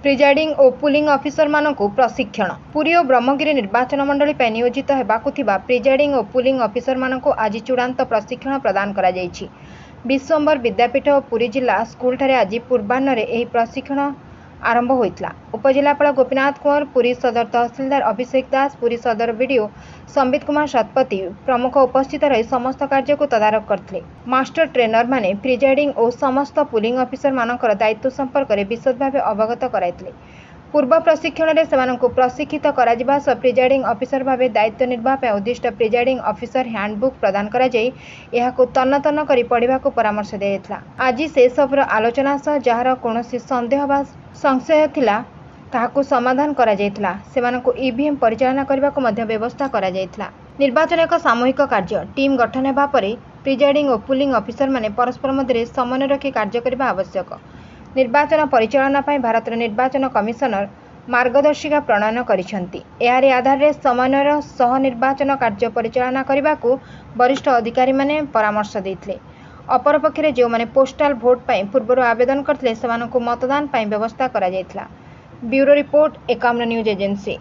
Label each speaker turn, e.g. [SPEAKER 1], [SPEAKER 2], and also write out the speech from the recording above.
[SPEAKER 1] Presiding और pulling officer मानक प्रशिक्षण पुरी और ब्रह्मगिरी निर्वाचन मंडली पर नियोजित होगा प्रिजाइडिंग और पुलिंग ऑफिसर मानक आज चूड़ांत प्रशिक्षण प्रदान करा जायछि। विश्वम्बर विद्यापीठ और पुरी जिला स्कूल ठारे आज पूर्वाह्न प्रशिक्षण आरंभ होता। उपजिलापाल गोपीनाथ कुंवर, पुरी सदर तहसीलदार अभिषेक दास, पुरी सदर वीडियो संबित कुमार शतपथी प्रमुख उपस्थित रही समस्त कार्य को तदारख करते। मास्टर ट्रेनर माने प्रिजाइडिंग और समस्त पुलिंग ऑफिसर मानकर दायित्व संपर्क में विशद भाव अवगत कराइथिले। पूर्व प्रशिक्षण में सेमानंकु प्रशिक्षित कराजिबा सह प्रिजाइडिंग ऑफिसर भाव दायित्व निर्वाह पर उद्दिष्ट प्रिजाइडिंग ऑफिसर हैंडबुक प्रदान करा जाई एहाको तन्न तन्न करी पढ़िबाको परामर्श दिया। आज से सबर आलोचना सह जहार कोनोसी संदेह बा संशय थिला ताहाको समाधान करा जायथिला। सेमानंकु ईवीएम परिचालना करबाको मध्य व्यवस्था करा जायथिला। निर्वाचन एक सामूहिक कार्य। टीम गठन हेबा परे प्रिजाइडिंग और पुलिंग ऑफिसर माने परस्पर मध्य समन्वय रखी कार्य करबा आवश्यक। निर्वाचन परिचालना पाई भारतीय निर्वाचन कमिशनर मार्गदर्शिका प्रणयन करिसेंती। एहारे आधार रे समन्वय सह निर्वाचन कार्य परिचालना करबाकू वरिष्ठ अधिकारी माने परामर्श देथिले। अपरपक्षे जो माने पोस्टाल भोट पाई पूर्व आवेदन करथिले सेमानकू मतदान पाई व्यवस्था करा जायथिला। Bureau report Ekamra news agency.